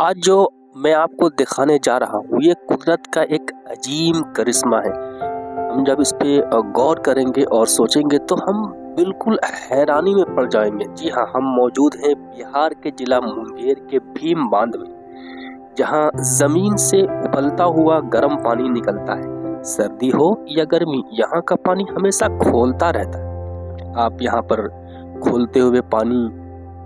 आज जो मैं आपको दिखाने जा रहा हूँ ये कुदरत का एक अजीम करिश्मा है। हम जब इस पे गौर करेंगे और सोचेंगे तो हम बिल्कुल हैरानी में पड़ जाएंगे। जी हाँ, हम मौजूद हैं बिहार के जिला मुंगेर के भीम बांध में, जहाँ जमीन से उबलता हुआ गर्म पानी निकलता है। सर्दी हो या गर्मी, यहाँ का पानी हमेशा खौलता रहता है। आप यहाँ पर खौलते हुए पानी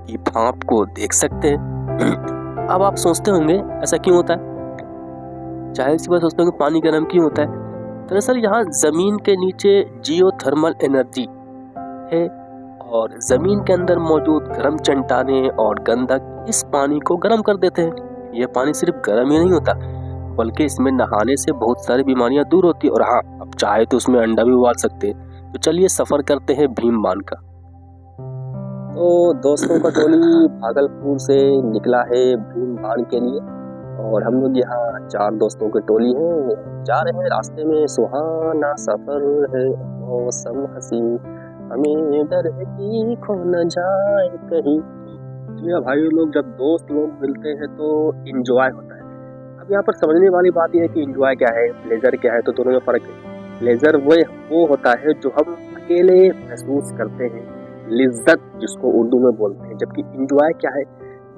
की भाप को देख सकते हैं। अब आप सोचते होंगे ऐसा क्यों होता है? जाहिर सी बात, सोचते होंगे पानी गर्म क्यों होता है। दरअसल यहाँ जमीन के नीचे जियोथर्मल एनर्जी है और जमीन के अंदर मौजूद गर्म चट्टानें और गंधक इस पानी को गर्म कर देते हैं। यह पानी सिर्फ गर्म ही नहीं होता, बल्कि इसमें नहाने से बहुत सारी बीमारियां दूर होती है। और हाँ, अब चाहे तो उसमें अंडा भी उबाल सकते हैं। तो चलिए सफर करते हैं भीम बांध का। तो दोस्तों का टोली भागलपुर से निकला है भीम बांध के लिए और हम लोग यहाँ 4 दोस्तों की टोली है। जा रहे हैं, रास्ते में सुहाना सफर है, मौसम हसीन, हमें डर है कि खो न जाए कहीं। तो भाई लोग, जब दोस्त लोग मिलते हैं तो इंजॉय होता है। अब यहाँ पर समझने वाली बात यह है कि इंजॉय क्या है, प्लेजर क्या है। तो दोनों में फर्क है। प्लेजर वो होता है जो हम अकेले महसूस करते हैं, लिज्जत जिसको उर्दू में बोलते हैं। जबकि इंजॉय क्या है,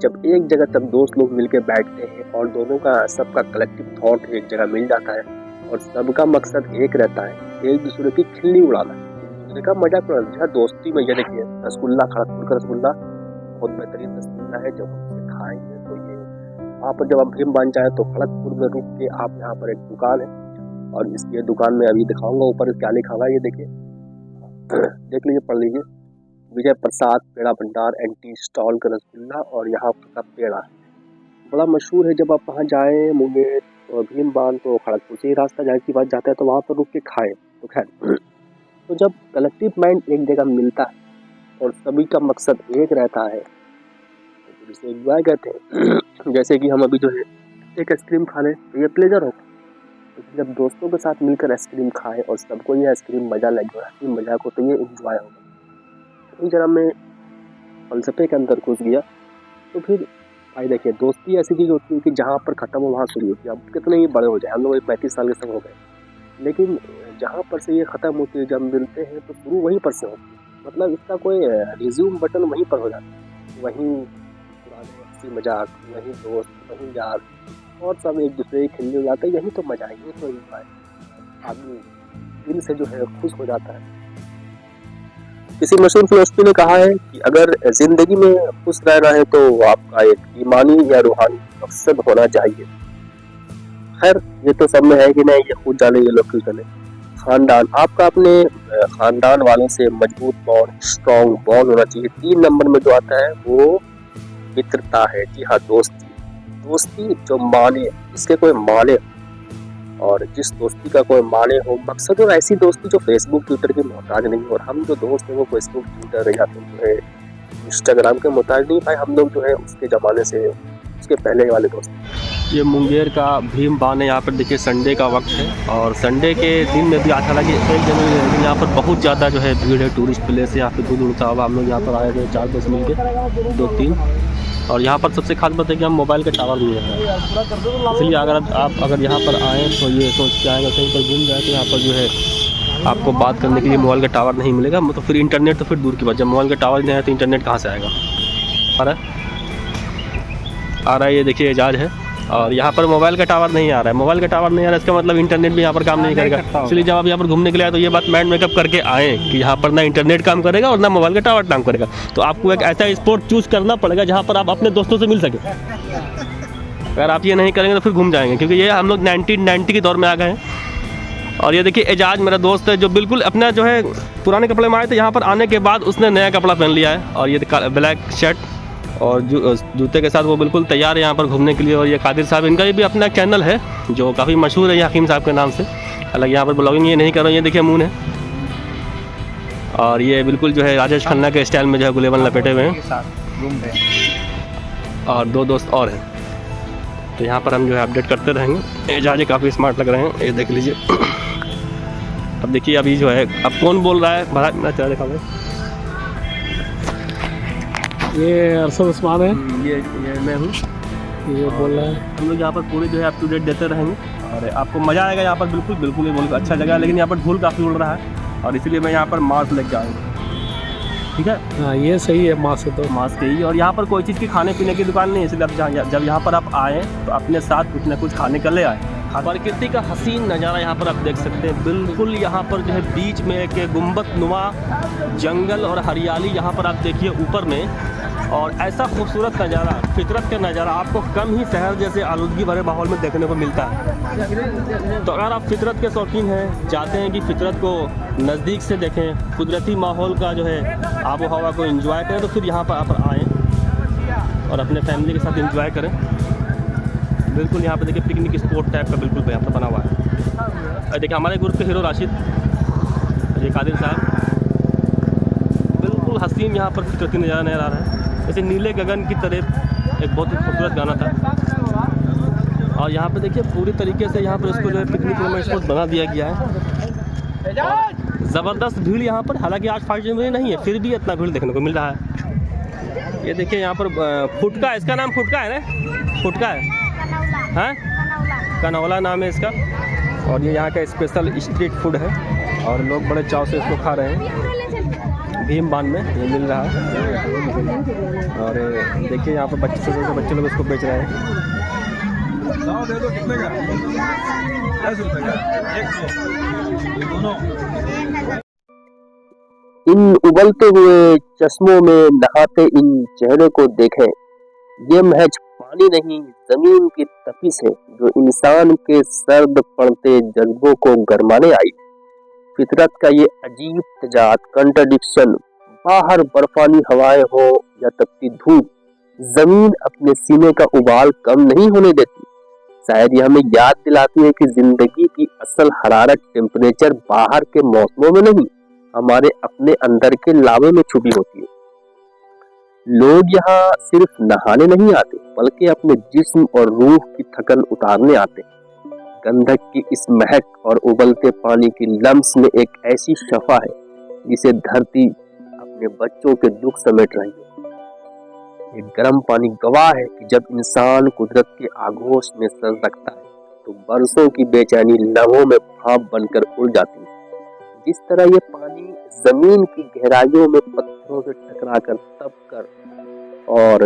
जब एक जगह सब दोस्त लोग मिलकर बैठते हैं और दोनों का सबका कलेक्टिव थॉट एक जगह मिल जाता है और सबका मकसद एक रहता है, एक दूसरे की खिल्ली उड़ाना, एक दूसरे का मजाक उड़ाना। दोस्ती में ये देखिए, रसगुल्ला, खड़गपुर का रसगुल्ला बहुत बेहतरीन रसगुल्ला है। जब हम इसे खाएंगे तो ये वहाँ पर जब हम भीम बांध जाए तो खड़गपुर में रुक के आप यहाँ पर एक दुकान है और इसकी दुकान में अभी दिखाऊंगा ऊपर क्या लिखा हुआ है। ये देखिए, देख लीजिए, पढ़ लीजिए। विजय प्रसाद पेड़ा भंडार एंटी स्टॉल का रसगुल्ला और यहाँ का पेड़ा बड़ा मशहूर है। जब आप वहाँ जाएँ मुंगेर और भीम बांध तो खड़गपुर से ही रास्ता जाहिर सी बात जाता है, तो वहाँ पर रुक के खाएं। तो खैर, तो जब कलेक्टिव माइंड एक जगह मिलता है और सभी का मकसद एक रहता है तो इसे एंजॉय कहते हैं। जैसे कि हम अभी जो है एक आइसक्रीम खा लें तो ये प्लेजर होता है। तो जब दोस्तों के साथ मिलकर आइसक्रीम खाएं और सबको ये आइसक्रीम मजा लगे और हंसी मजाक हो तो ये एंजॉय होगा। जरा मैं फलसफे के अंदर घुस गया तो फिर भाई देखिए, दोस्ती ऐसी चीज़ होती है कि जहाँ पर ख़त्म हो वहाँ शुरू होती है। अब कितने ही बड़े हो जाए, हम लोग 35 साल के सब हो गए, लेकिन जहाँ पर से ये ख़त्म होती है, जब मिलते हैं तो शुरू वहीं पर से होती है। मतलब इसका कोई रिज्यूम बटन वहीं पर हो जाता है। वहीं पुराने हंसी मजाक, वहीं दोस्त, वहीं यार और सब एक दूसरे की खिल्ली हो जाते हैं। यही तो मजा है, यही तो एंजॉय। आदमी दिल से जो है खुश हो जाता है। किसी मशहूर फिलोसफी ने कहा है कि अगर जिंदगी में खुश रहना है तो आपका एक ईमानी या रूहानी मकसद होना चाहिए। खैर, ये तो सब में है कि नहीं, ये खुद जाने, ये लोग क्यों जाने। खानदान, आपका अपने खानदान वालों से मजबूत बॉन्ड, स्ट्रॉन्ग बॉन्ड होना चाहिए। 3 नंबर में जो आता है वो मित्रता है। जी हाँ, दोस्ती जो माने, इसके कोई माने और जिस दोस्ती का कोई माने हो मकसद, और ऐसी दोस्ती जो फेसबुक ट्विटर की मोहताज नहीं। और हम जो दोस्त हैं वो फेसबुक ट्विटर या फिर जो है इंस्टाग्राम के मोहताज नहीं। भाई हम लोग जो है उसके ज़माने से, उसके पहले वाले दोस्त। ये मुंगेर का भीम बांध है। यहाँ पर देखिए संडे का वक्त है और संडे के दिन में भी आज हालांकि 1 जनवरी है, लेकिन यहाँ पर बहुत ज़्यादा जो है भीड़ है। टूरिस्ट प्लेस है, यहाँ पे दूर दूर से हम लोग यहाँ पर आए थे 4 दोस्त मिल के, 2-3। और यहाँ पर सबसे खास बात है कि हम मोबाइल के टावर भी है, इसलिए अगर यहाँ पर आएँ तो ये सोच के आएँगे कहीं पर घूम जाए तो यहाँ पर जो है आपको बात करने के लिए मोबाइल का टावर नहीं मिलेगा। तो फिर इंटरनेट तो फिर दूर की बात, जब मोबाइल का टावर नहीं है तो इंटरनेट कहाँ से आएगा। आ रहा है, ये देखिए एजाज है और यहाँ पर मोबाइल का टावर नहीं आ रहा है। मोबाइल का टावर नहीं आ रहा है, इसका मतलब इंटरनेट भी यहाँ पर काम नहीं करेगा। इसलिए जब आप यहाँ पर घूमने के लिए आए तो ये बात माइंड मेकअप करके आए कि यहाँ पर ना इंटरनेट काम करेगा और ना मोबाइल का टावर काम करेगा। तो आपको एक ऐसा स्पॉट चूज़ करना पड़ेगा जहाँ पर आप अपने दोस्तों से मिल सके। अगर आप ये नहीं करेंगे तो फिर घूम जाएंगे, क्योंकि ये हम लोग 1990 के दौर में आ गए हैं। और ये देखिए एजाज मेरा दोस्त है जो बिल्कुल अपना जो है पुराने कपड़े में आए थे, यहाँ पर आने के बाद उसने नया कपड़ा पहन लिया है और ये ब्लैक शर्ट और जूते के साथ वो बिल्कुल तैयार है यहाँ पर घूमने के लिए। और ये कादिर साहब, इनका भी अपना चैनल है जो काफ़ी मशहूर है, ये हकीम साहब के नाम से। हालांकि यहाँ पर ब्लॉगिंग ये नहीं कर रहे हैं। ये देखिए मून है और ये बिल्कुल जो है राजेश खन्ना के स्टाइल में जो है गुलेबन लपेटे हुए हैं और 2 दोस्त और हैं। तो यहाँ पर हम जो है अपडेट करते रहेंगे। एजाज काफ़ी स्मार्ट लग रहे हैं, ये देख लीजिए। अब देखिए अभी जो है, अब कौन बोल रहा है, भारत में चला देखा भाई। ये अरशद उस्मान है। ये मैं हूँ। ये बोल रहे हैं। हम लोग यहाँ पर पूरी जो है अप टू डेट देते रहेंगे और आपको मज़ा आएगा यहाँ पर। बिल्कुल ये बोल अच्छा जगह है, लेकिन यहाँ पर धूल काफ़ी उड़ रहा है और इसीलिए मैं यहाँ पर मास्क लेके आऊँगा। ठीक है, हाँ ये सही है, मास्क तो मास्क ही। और यहाँ पर कोई चीज़ की खाने पीने की दुकान नहीं है, इसलिए आप जब यहाँ पर आप आएँ तो अपने साथ कुछ ना कुछ खाने का ले आए। प्रकृति का हसीन नज़ारा यहाँ पर आप देख सकते हैं। बिल्कुल यहाँ पर जो है बीच में एक गुंबद नुमा जंगल और हरियाली यहाँ पर आप देखिए ऊपर में, और ऐसा खूबसूरत नज़ारा, फितरत का नज़ारा आपको कम ही शहर जैसे आलूदगी भरे माहौल में देखने को मिलता है। तो अगर आप फितरत के शौकीन हैं, चाहते हैं कि फितरत को नज़दीक से देखें, कुदरती माहौल का जो है आबो हवा को एंजॉय करें, तो फिर यहाँ पर आप आएँ और अपने फैमिली के साथ एंजॉय करें। बिल्कुल यहाँ पे देखिए पिकनिक स्पॉट टाइप का बिल्कुल यहाँ पर बना हुआ है। देखिए हमारे ग्रुप के हीरो राशिद, ये कादिर साहब, बिल्कुल हसीन यहाँ पर प्रकृति नज़ारा नजर आ रहा है, जैसे नीले गगन की तरह। एक बहुत ही खूबसूरत गाना था। और यहाँ पे देखिए पूरी तरीके से यहाँ पर इसको जो है पिकनिक स्पॉट बना दिया गया है। ज़बरदस्त भीड़ यहाँ पर, हालांकि आज 5 जनवरी नहीं है, फिर भी इतना भीड़ देखने को मिल रहा है। ये देखिए यहाँ पर फुटका, इसका नाम फुटका है ना, फुटका है, हाँ कनौला नाम है इसका। और ये यहाँ का स्पेशल स्ट्रीट फूड है और लोग बड़े चाव से इसको खा रहे हैं। भीम बांध में ये मिल रहा है। और देखिए यहाँ पर बच्चे लोग इसको बेच रहे हैं। इन उबलते हुए चश्मों में नहाते इन चेहरों को देखें, ये महज पानी नहीं, जमीन की तपिश है जो इंसान के सर्द पड़ते जज्बों को गरमाने आई। फितरत का ये अजीब तजाद, कंट्रडिक्शन, बाहर बर्फानी हवाएं हो या तपती धूप, जमीन अपने सीने का उबाल कम नहीं होने देती। शायद ये हमें याद दिलाती है कि जिंदगी की असल हरारत टेम्परेचर बाहर के मौसमों में नहीं, हमारे अपने अंदर के लावे में छुपी होती है। लोग यहाँ सिर्फ नहाने नहीं आते, बल्कि अपने जिस्म और रूह की थकन उतारने आते। गंधक की इस महक और उबलते पानी की लम्स में एक ऐसी शफा है जिसे धरती अपने बच्चों के दुख समेट रही है। ये गर्म पानी गवाह है कि जब इंसान कुदरत के आगोश में सर रखता है तो बरसों की बेचैनी लम्हों में भाप बनकर उड़ जाती है। जिस तरह ये पानी जमीन की गहराइयों में पत्थरों से टकराकर, तपकर और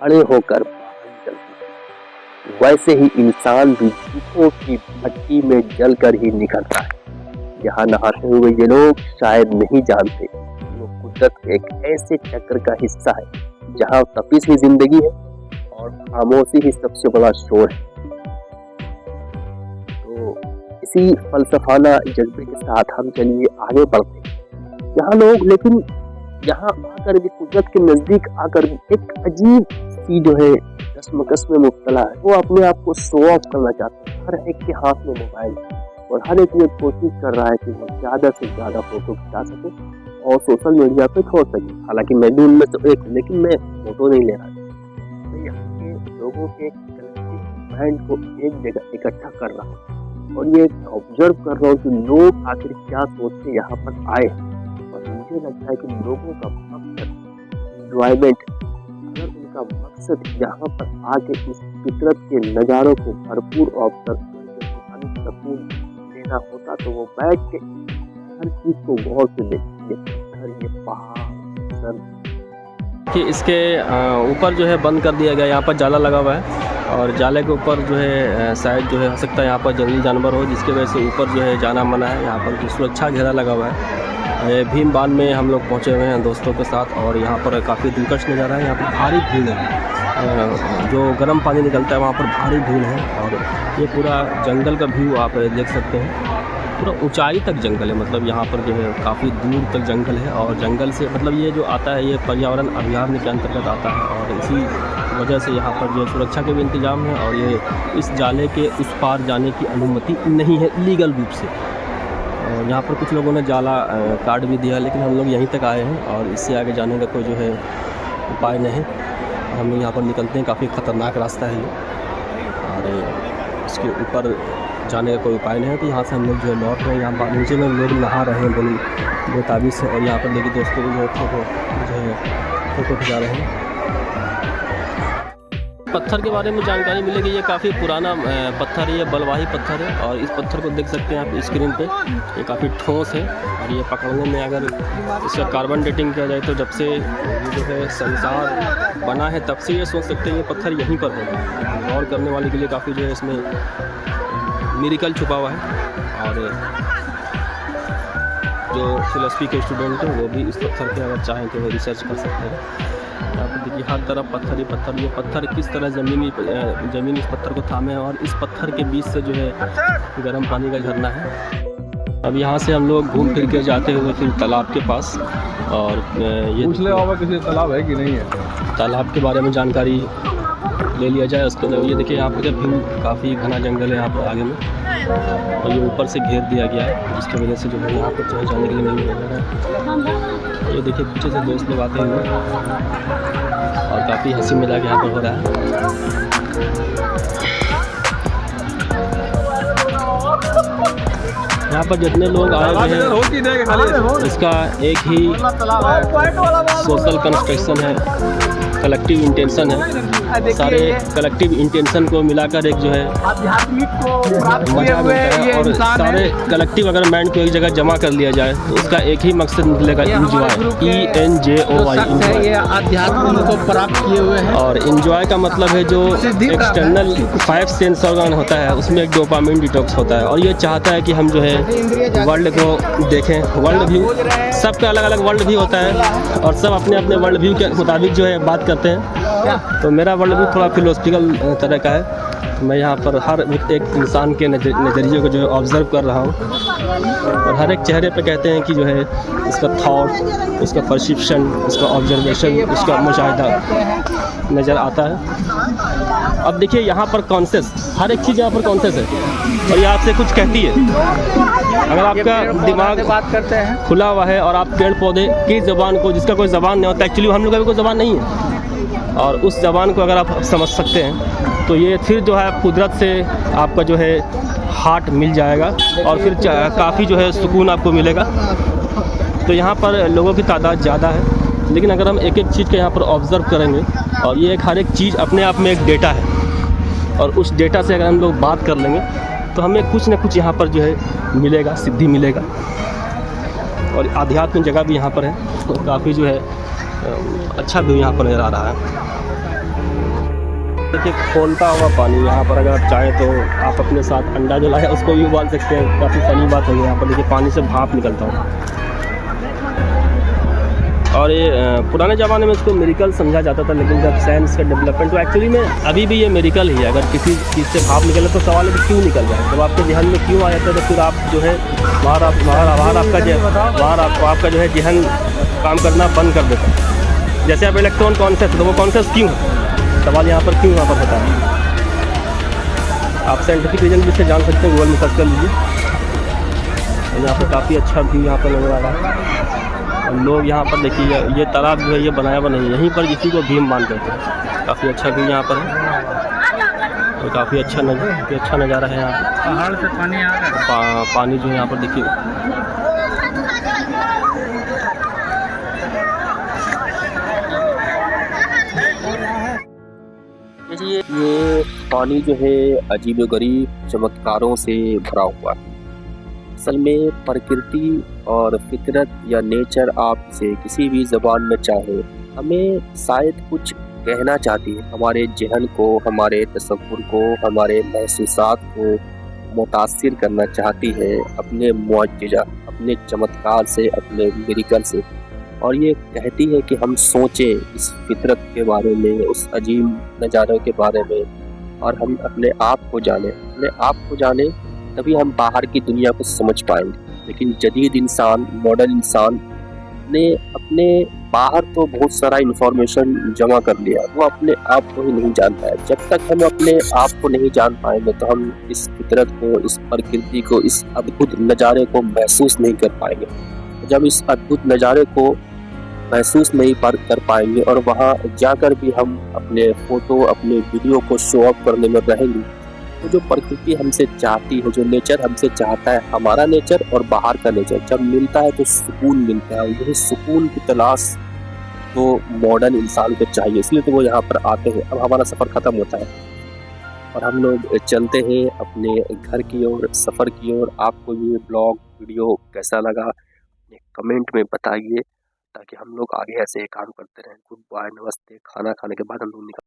खड़े होकर बाहर निकलती है, वैसे ही इंसान भी दुखों की भट्टी में जलकर ही निकलता है। यहाँ नहाते हुए ये लोग शायद नहीं जानते कि वो कुदरत के एक ऐसे चक्र का हिस्सा है जहाँ तपिश ही जिंदगी है और खामोशी ही सबसे बड़ा शोर है। इसी फलसफाना जज्बे के साथ हम चलिए आगे बढ़ते हैं। यहाँ लोग लेकिन यहाँ आकर भी, कुदरत के नजदीक आकर भी एक अजीब सी जो है कश्मकश में मुब्तला है। वो अपने आप को शो ऑफ करना चाहते हैं। हर एक के हाथ में मोबाइल और हर एक ये कोशिश कर रहा है कि वो ज्यादा से ज्यादा फोटो खिंचा सके और सोशल मीडिया पे छोड़ सके। हालांकि मैं भी उनमें से एक हूँ, लेकिन मैं फोटो नहीं ले रहा। मैं यहाँ के लोगों के कलेक्टिव माइंड को एक जगह इकट्ठा कर रहा हूँ और ये ऑब्जर्व कर रहा हूँ कि लोग आखिर क्या सोच के यहाँ पर आए। और मुझे लगता है कि लोगों का मकसद एंजॉयमेंट, अगर उनका मकसद यहाँ पर आके इस फितरत के नज़ारों को भरपूर ऑब्जर्व करके सुकून लेना होता तो वो बैठ के हर चीज़ को गौर से देखते। ये पहाड़ कि इसके ऊपर जो है बंद कर दिया गया, यहाँ पर जाला लगा हुआ है और जाले के ऊपर जो है शायद जो है हो सकता है यहाँ पर जंगली जानवर हो, जिसके वजह से ऊपर जो है जाना मना है। यहाँ पर सुरक्षा घेरा लगा हुआ है। भीम बांध में हम लोग पहुँचे हुए हैं दोस्तों के साथ और यहाँ पर काफ़ी दिलकश नज़ारा है। यहाँ पर भारी भीड़ है, जो गर्म पानी निकलता है वहाँ पर भारी भीड़ है। और ये पूरा जंगल का व्यू आप देख सकते हैं, पूरा ऊंचाई तक जंगल है। मतलब यहाँ पर जो है काफ़ी दूर तक जंगल है और जंगल से मतलब ये जो आता है ये पर्यावरण अभियान के अंतर्गत आता है और इसी वजह से यहाँ पर जो सुरक्षा के भी इंतजाम है और ये इस जाले के उस पार जाने की अनुमति नहीं है लीगल रूप से। और यहाँ पर कुछ लोगों ने जाला काट भी दिया, लेकिन हम लोग यहीं तक आए हैं और इससे आगे जाने का कोई जो है उपाय नहीं। हम लोग यहाँ पर निकलते हैं, काफ़ी ख़तरनाक रास्ता है ये और इसके ऊपर जाने का कोई उपाय नहीं है। तो यहाँ से हम लोग जो है लौट रहे हैं। यहाँ पर नीचे में लोग नहा रहे हैं बड़ी बेताबी से और यहाँ पर देखिए दोस्तों को जो है फोटो खिंचा रहे हैं। पत्थर के बारे में जानकारी मिलेगी। ये काफ़ी पुराना पत्थर है, ये बलवाही पत्थर है और इस पत्थर को देख सकते हैं आप स्क्रीन पे, ये काफ़ी ठोस है और ये पकड़ने में अगर इसका कार्बन डेटिंग किया जाए तो जब से ये जो है संसार बना है तब से ये सोच सकते हैं ये पत्थर यहीं पर होगा। गौर करने वाले के लिए काफ़ी जो है इसमें मिरेकल छुपा हुआ है और जो फिलॉसफी के स्टूडेंट हैं वो भी इस पत्थर पे अगर चाहें तो वो रिसर्च कर सकते हैं। यहाँ पर देखिए हर तरफ पत्थर ही पत्थर, ये पत्थर किस तरह ज़मीन इस पत्थर को थामे है और इस पत्थर के बीच से जो है गर्म पानी का झरना है। अब यहाँ से हम लोग घूम फिर के जाते हुए फिर तालाब के पास और ये पूछ ले बाबा किसी तालाब है कि नहीं है, तालाब के बारे में जानकारी ले लिया जाए। उसके लिए ये देखिए यहाँ पर भी काफ़ी घना जंगल है यहाँ पर आगे में और ये ऊपर से घेर दिया गया है जिसकी वजह से जो है यहाँ पर जाने के लिए नहीं मिल रहा है। ये देखिए पीछे से दोस्त लोग आते हुए और काफ़ी हंसी मजाक यहाँ पर हो रहा है। यहाँ पर जितने लोग आए हुए हैं इसका एक ही सोशल कंस्ट्रक्शन है, कलेक्टिव इंटेंशन है। सारे कलेक्टिव इंटेंशन को मिलाकर एक जो है मजा मिलता है और सारे कलेक्टिव अगर माइंड को एक जगह जमा कर लिया जाए तो उसका एक ही मकसद निकलेगा, इंजॉय, ENJOY। ये आध्यात्म को प्राप्त किए हुए हैं और इंजॉय का मतलब है जो एक्सटर्नल 5 सेंस ऑर्गन होता है उसमें एक डोपामिन डिटॉक्स होता है और ये चाहता है कि हम जो है वर्ल्ड को देखें। वर्ल्ड व्यू सबका अलग अलग वर्ल्ड व्यू होता है और सब अपने अपने वर्ल्ड व्यू के मुताबिक जो है बात करते हैं। तो मेरा वर्ल्ड व्यू थोड़ा फिलोसफिकल तरह का है। तो मैं यहाँ पर हर एक इंसान के नज़रिए को जो है ऑब्ज़र्व कर रहा हूँ और हर एक चेहरे पे कहते हैं कि जो है इसका थॉट, उसका परसेप्शन, उसका ऑब्जर्वेशन, उसका मुशाहिदा नज़र आता है। अब देखिए यहाँ पर कॉन्सेस, हर एक चीज़ यहाँ पर कॉन्सेस है और ये आपसे कुछ कहती है। अगर आपका दिमाग बात करते हैं खुला हुआ है और आप पेड़ पौधे की ज़बान को, जिसका कोई ज़बान नहीं होता, एक्चुअली हम लोग का भी कोई ज़बान नहीं है और उस ज़बान को अगर आप समझ सकते हैं तो ये फिर जो है कुदरत से आपका जो है हार्ट मिल जाएगा और फिर काफ़ी जो है सुकून आपको मिलेगा। तो यहाँ पर लोगों की तादाद ज़्यादा है लेकिन अगर हम एक एक चीज़ को यहाँ पर ऑब्ज़र्व करेंगे और ये हर एक चीज़ अपने आप में एक डेटा है और उस डेटा से अगर हम लोग बात कर लेंगे तो हमें कुछ ना कुछ यहाँ पर जो है मिलेगा, सिद्धि मिलेगा। और आध्यात्मिक जगह भी यहाँ पर है तो काफ़ी जो है अच्छा व्यू यहाँ पर नज़र आ रहा है। देखिए खोलता हुआ पानी, यहाँ पर अगर आप चाहें तो आप अपने साथ अंडा जो लाए उसको भी उबाल सकते हैं। काफ़ी फनी बात होगी। यहाँ पर देखिए पानी से भाप निकलता है और ये पुराने ज़माने में इसको मेरिकल समझा जाता था लेकिन जब साइंस का डेवलपमेंट तो एक्चुअली में अभी भी ये मेरिकल ही है। अगर किसी चीज़ से भाप निकले तो सवाल है कि क्यों निकल जाए, जब आपके जहन में क्यों आ जाता है तो फिर आप जो है बाहर आपका जो है जहन काम करना बंद कर देता है। जैसे आप इलेक्ट्रॉन कॉन्सेप्ट तो वो कॉन्सेप्ट क्यों है, सवाल यहाँ पर क्यों यहाँ पर होता है। आप साइंटिफिक रीजन भी से जान सकते हैं, गूगल में सर्च कर लीजिए। यहाँ पर काफ़ी अच्छा व्यू यहाँ पर नज़र आ रहा है और लोग यहाँ पर देखिए ये तालाब जो है ये बनाया हुआ नहीं है, यहीं पर इसी को भीम मान कहते हैं। काफ़ी अच्छा व्यू यहाँ पर है और काफ़ी अच्छा नज़ारा है। यहाँ पहाड़ से पानी आ रहा है, पानी जो है यहाँ पर देखिए ये पानी जो है अजीबोगरीब चमत्कारों से भरा हुआ है। असल में प्रकृति और फितरत या नेचर आप इसे किसी भी ज़बान में चाहे हमें शायद कुछ कहना चाहती है, हमारे जहन को, हमारे तसव्वुर को, हमारे महसूसात को मुतासिर करना चाहती है अपने मुअज्जिज़ा, अपने चमत्कार से, अपने मिरेकल से। और ये कहती है कि हम सोचें इस फितरत के बारे में, उस अजीब नज़ारों के बारे में और हम अपने आप को जाने तभी हम बाहर की दुनिया को समझ पाएंगे। लेकिन जदीद इंसान, मॉडर्न इंसान ने अपने बाहर तो बहुत सारा इन्फॉर्मेशन जमा कर लिया, वो अपने आप को ही नहीं जानता है। जब तक हम अपने आप को नहीं जान पाएंगे तो हम इस फितरत को, इस प्रकृति को, इस अद्भुत नज़ारे को महसूस नहीं कर पाएंगे। जब इस अद्भुत नज़ारे को महसूस नहीं कर पाएंगे और वहाँ जाकर भी हम अपने फ़ोटो, अपने वीडियो को शो ऑफ करने में रहेंगे, तो जो प्रकृति हमसे चाहती है, जो नेचर हमसे चाहता है, हमारा नेचर और बाहर का नेचर जब मिलता है तो सुकून मिलता है। यही सुकून की तलाश तो मॉडर्न इंसान को चाहिए, इसलिए तो वो यहाँ पर आते हैं। अब हमारा सफ़र ख़त्म होता है और हम लोग चलते हैं अपने घर की ओर, सफ़र की ओर। आपको ये ब्लॉग वीडियो कैसा लगा कमेंट में बताइए, ताकि हम लोग आगे ऐसे ही काम करते रहें। गुड बाय, नमस्ते। खाना खाने के बाद हम लोग निकल